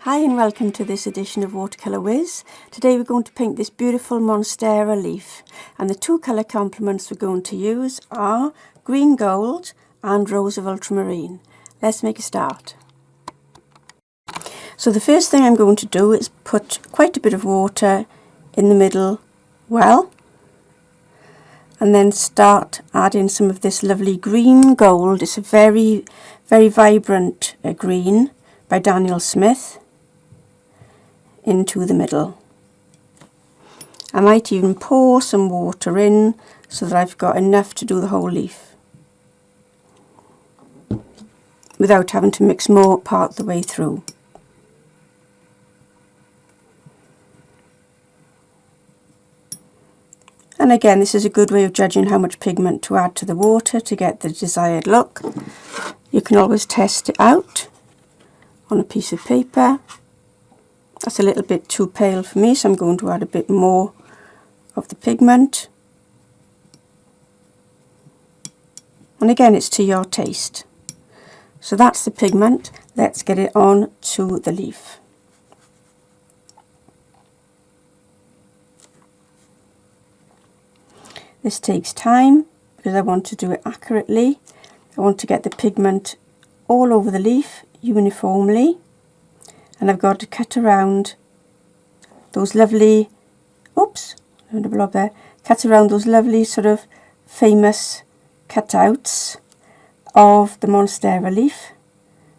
Hi and welcome to this edition of Watercolour Whizz. Today we're going to paint this beautiful Monstera leaf, and the two colour complements we're going to use are green gold and rose of ultramarine. Let's make a start. So the first thing I'm going to do is put quite a bit of water in the middle well, and then start adding some of this lovely green gold. It's a very vibrant green by Daniel Smith into the middle. I might even pour some water in so that I've got enough to do the whole leaf without having to mix more part the way through. And again, this is a good way of judging how much pigment to add to the water to get the desired look. You can always test it out on a piece of paper. That's a little bit too pale for me, so I'm going to add a bit more of the pigment. And again, it's to your taste. So that's the pigment. Let's get it on to the leaf. This takes time because I want to do it accurately. I want to get the pigment all over the leaf uniformly. And I've got to cut around those lovely, cut around those lovely sort of famous cutouts of the Monstera leaf.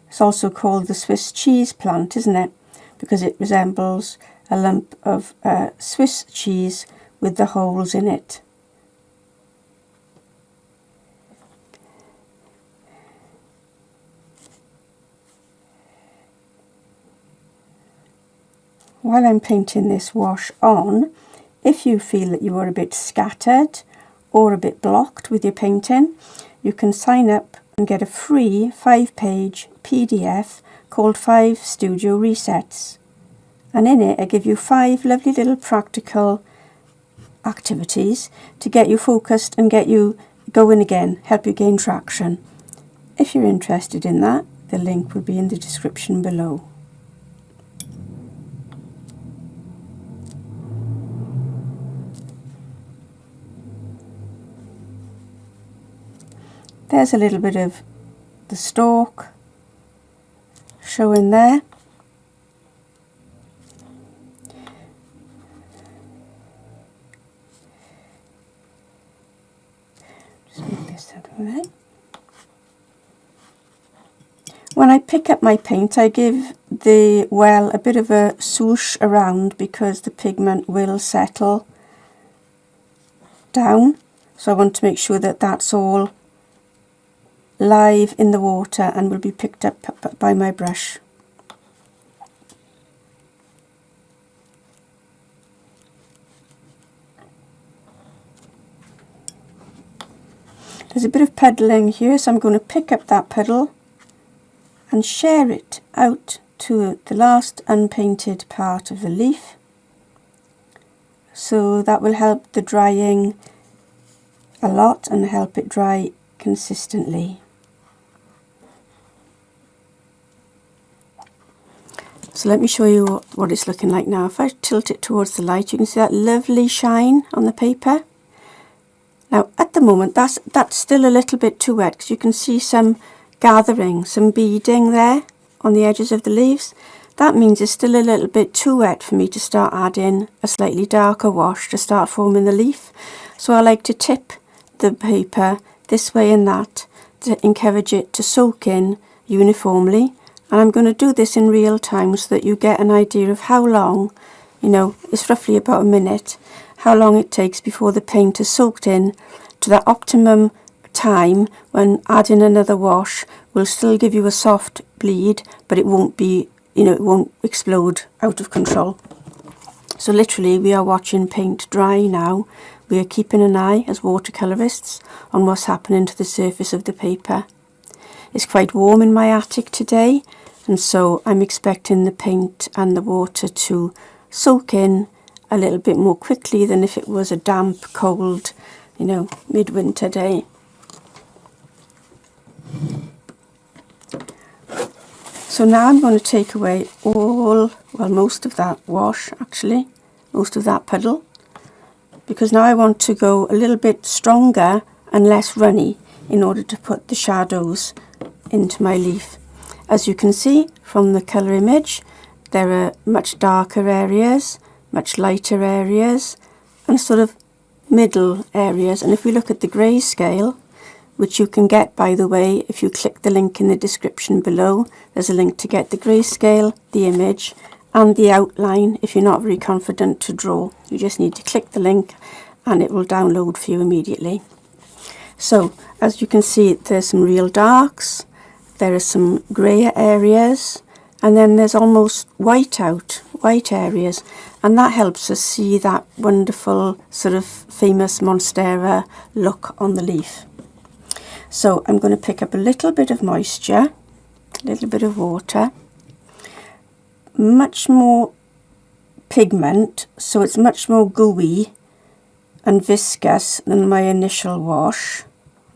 It's also called the Swiss cheese plant, isn't it? Because it resembles a lump of Swiss cheese with the holes in it. While I'm painting this wash on, if you feel that you are a bit scattered or a bit blocked with your painting, you can sign up and get a free 5-page PDF called 5 Studio Resets. And in it I give you 5 lovely little practical activities to get you focused and get you going again, help you gain traction. If you're interested in that, the link will be in the description below. There's a little bit of the stalk showing there. Just move this out of there. When I pick up my paint, I give the well a bit of a swoosh around because the pigment will settle down. So I want to make sure that that's all live in the water and will be picked up by my brush. There's a bit of puddling here, so I'm going to pick up that puddle and share it out to the last unpainted part of the leaf. So that will help the drying a lot and help it dry consistently. So let me show you what it's looking like now. If I tilt it towards the light, you can see that lovely shine on the paper. Now at the moment that's still a little bit too wet because you can see some gathering, some beading there on the edges of the leaves. That means it's still a little bit too wet for me to start adding a slightly darker wash to start forming the leaf. So I like to tip the paper this way and that to encourage it to soak in uniformly. And I'm going to do this in real time so that you get an idea of how long, it's roughly about a minute, how long it takes before the paint is soaked in to that optimum time when adding another wash will still give you a soft bleed, but it won't be, it won't explode out of control. So literally we are watching paint dry now. We are keeping an eye as watercolourists on what's happening to the surface of the paper. It's quite warm in my attic today, and so I'm expecting the paint and the water to soak in a little bit more quickly than if it was a damp, cold, midwinter day. So now I'm going to take away most of that wash actually, most of that puddle, because now I want to go a little bit stronger and less runny in order to put the shadows into my leaf. As you can see from the colour image, there are much darker areas, much lighter areas, and sort of middle areas. And if we look at the grayscale, which you can get, by the way, if you click the link in the description below, there's a link to get the grayscale, the image, and the outline if you're not very confident to draw. You just need to click the link and it will download for you immediately. So, as you can see, there's some real darks, there are some greyer areas, and then there's almost white areas, and that helps us see that wonderful sort of famous Monstera look on the leaf. So I'm going to pick up a little bit of moisture, a little bit of water, much more pigment, so it's much more gooey and viscous than my initial wash.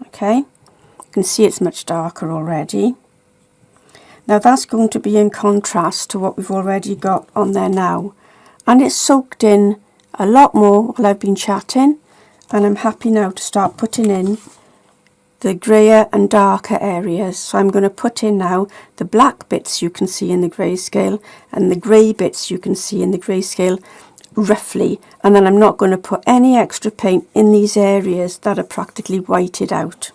Okay, you can see it's much darker already. Now that's going to be in contrast to what we've already got on there now, and it's soaked in a lot more while I've been chatting, and I'm happy now to start putting in the greyer and darker areas. So I'm going to put in now the black bits you can see in the grayscale and the grey bits you can see in the grayscale roughly, and then I'm not going to put any extra paint in these areas that are practically whited out.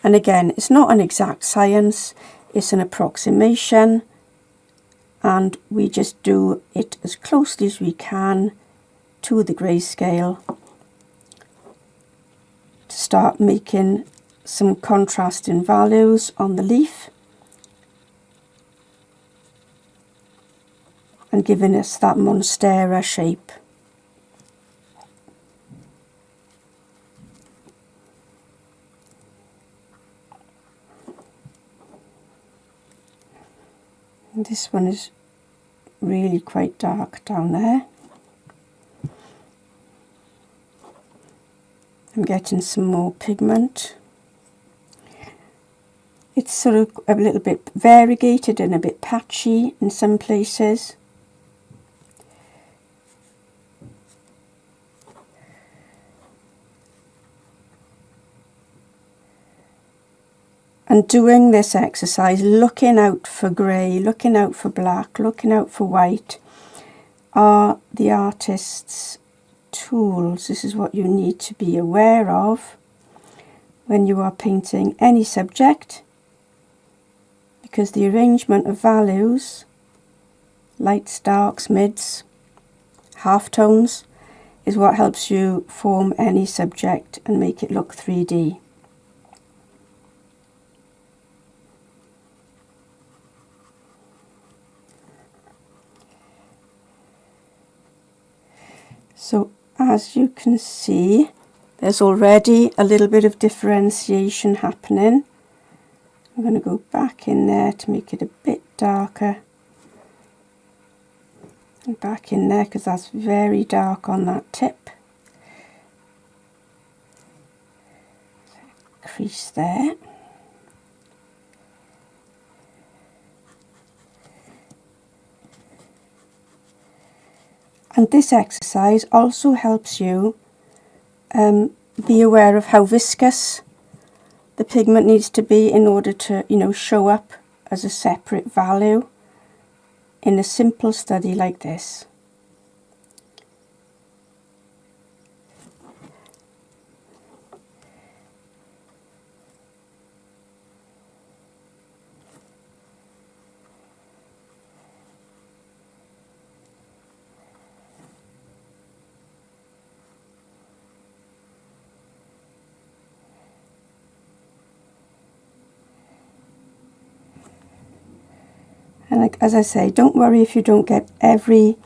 And again, it's not an exact science, it's an approximation, and we just do it as closely as we can to the grayscale to start making some contrasting values on the leaf and giving us that Monstera shape. And this one is really quite dark down there. I'm getting some more pigment. It's sort of a little bit variegated and a bit patchy in some places. And doing this exercise, looking out for grey, looking out for black, looking out for white, are the artist's tools. This is what you need to be aware of when you are painting any subject, because the arrangement of values, lights, darks, mids, halftones, is what helps you form any subject and make it look 3D. So as you can see, there's already a little bit of differentiation happening. I'm going to go back in there to make it a bit darker. And back in there because that's very dark on that tip. Crease there. And this exercise also helps you be aware of how viscous the pigment needs to be in order to, show up as a separate value in a simple study like this. And as I say, don't worry if you don't get every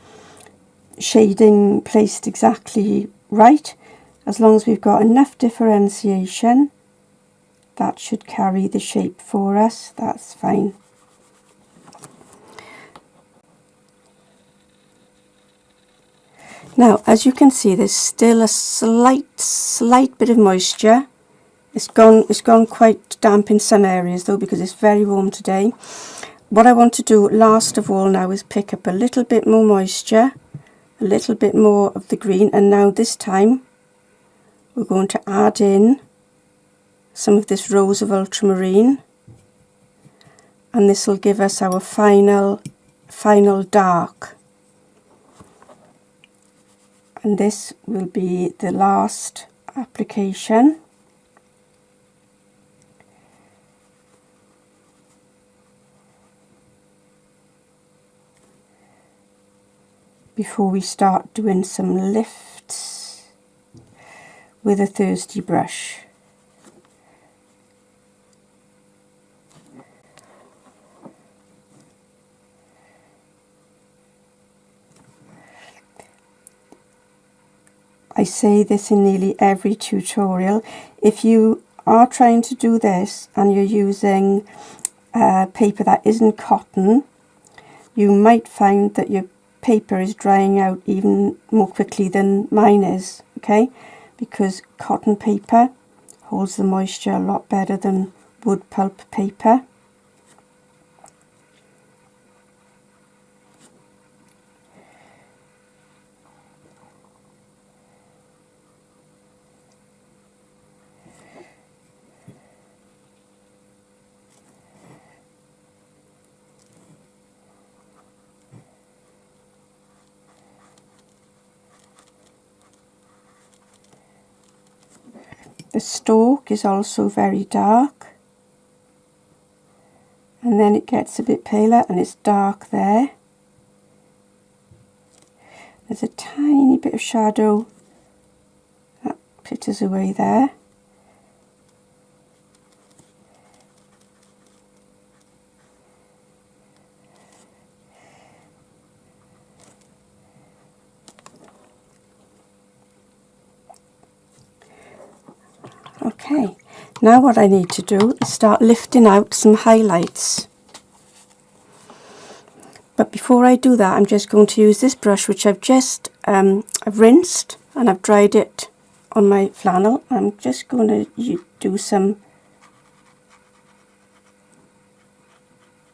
shading placed exactly right. As long as we've got enough differentiation, that should carry the shape for us. That's fine. Now, as you can see, there's still a slight bit of moisture. It's gone quite damp in some areas though, because it's very warm today. what I want to do last of all now is pick up a little bit more moisture, a little bit more of the green, and now this time we're going to add in some of this rose of ultramarine, and this will give us our final dark. And this will be the last application. Before we start doing some lifts with a thirsty brush. I say this in nearly every tutorial. If you are trying to do this and you're using paper that isn't cotton, you might find that your paper is drying out even more quickly than mine is, okay? Because cotton paper holds the moisture a lot better than wood pulp paper. The stalk is also very dark, and then it gets a bit paler and it's dark there. There's a tiny bit of shadow that pitters away there. Okay, now what I need to do is start lifting out some highlights. But before I do that, I'm just going to use this brush, which I've just I've rinsed and I've dried it on my flannel. I'm just going to do some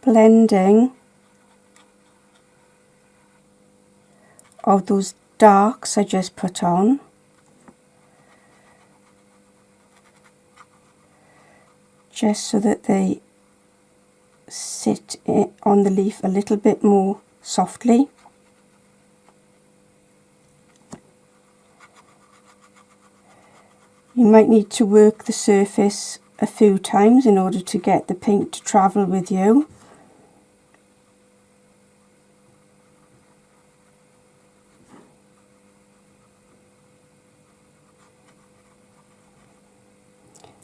blending of those darks I just put on. Just so that they sit on the leaf a little bit more softly. You might need to work the surface a few times in order to get the paint to travel with you.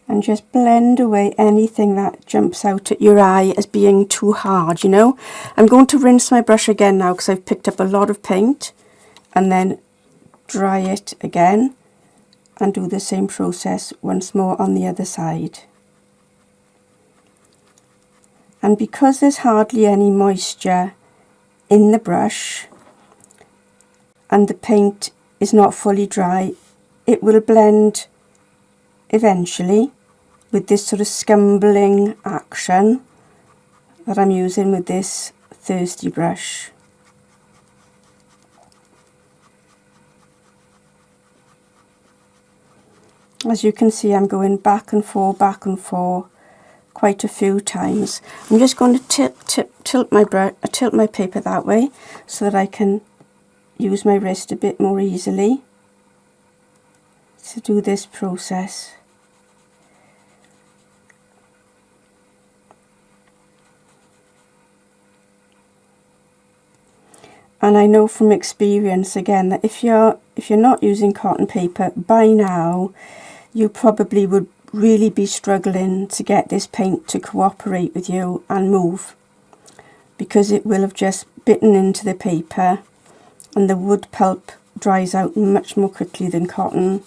And just blend away anything that jumps out at your eye as being too hard, you know. I'm going to rinse my brush again now because I've picked up a lot of paint, and then dry it again and do the same process once more on the other side. And because there's hardly any moisture in the brush and the paint is not fully dry, it will blend eventually with this sort of scumbling action that I'm using with this thirsty brush. As you can see, I'm going back and forth quite a few times. I'm just going to tilt my paper that way so that I can use my wrist a bit more easily to do this process. And I know from experience again that if you're not using cotton paper, by now you probably would really be struggling to get this paint to cooperate with you and move, because it will have just bitten into the paper, and the wood pulp dries out much more quickly than cotton,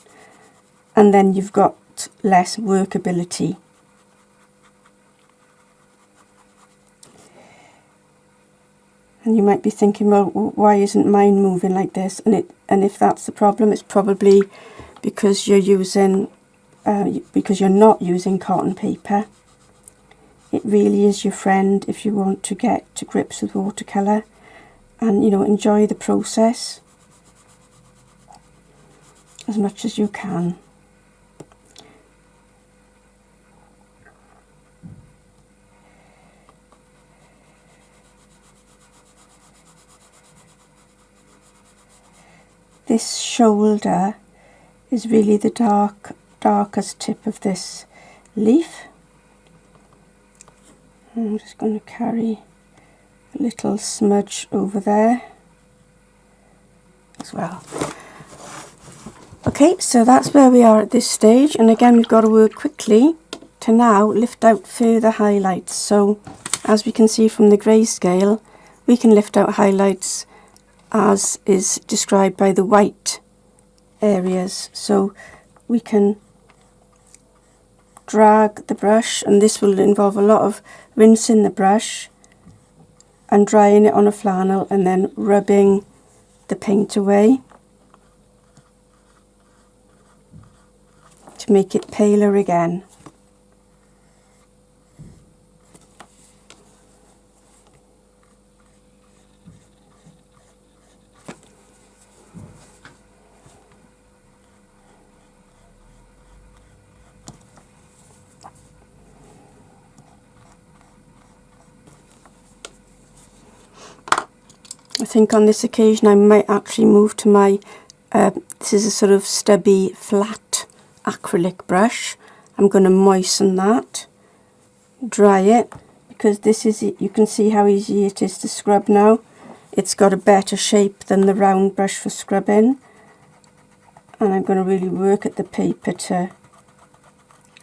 and then you've got less workability. And you might be thinking, well, why isn't mine moving like this? And if that's the problem, it's probably because you're not using cotton paper. it really is your friend if you want to get to grips with watercolour and, you know, enjoy the process as much as you can. This shoulder is really the darkest tip of this leaf. I'm just going to carry a little smudge over there as well. Okay, so that's where we are at this stage, and again we've got to work quickly to now lift out further highlights. So as we can see from the grayscale, we can lift out highlights as is described by the white areas. So we can drag the brush, and this will involve a lot of rinsing the brush and drying it on a flannel and then rubbing the paint away to make it paler again. I think on this occasion I might actually move to my, this is a sort of stubby flat acrylic brush. I'm going to moisten that, dry it, because this is, you can see how easy it is to scrub now. It's got a better shape than the round brush for scrubbing, and I'm going to really work at the paper to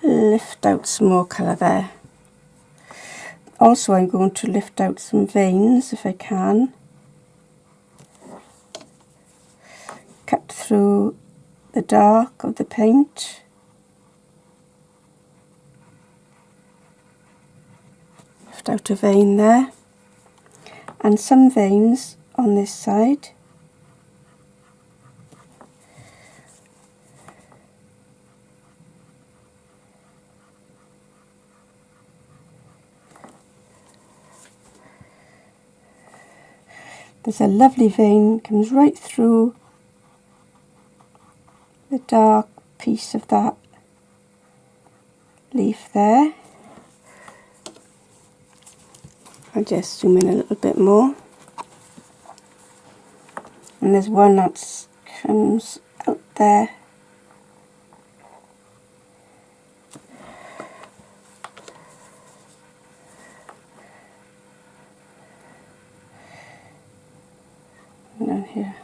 lift out some more colour there. Also I'm going to lift out some veins if I can. Cut through the dark of the paint. Lift out a vein there, and some veins on this side. There's a lovely vein, comes right through the dark piece of that leaf there. I'll just zoom in a little bit more. And there's one that comes out there. And down here.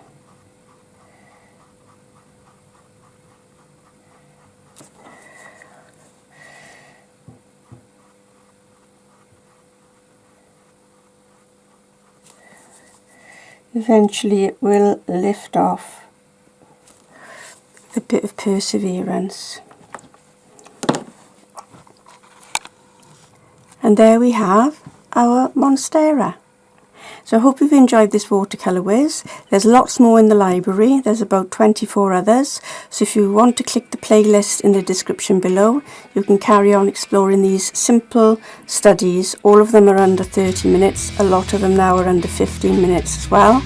Eventually it will lift off. A bit of perseverance. And there we have our Monstera. So I hope you've enjoyed this watercolour whiz. There's lots more in the library. There's about 24 others. So if you want to click the playlist in the description below, you can carry on exploring these simple studies. All of them are under 30 minutes. A lot of them now are under 15 minutes as well.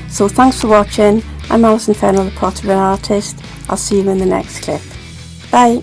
So thanks for watching. I'm Alison Fennell, the Potter and Artist. I'll see you in the next clip. Bye.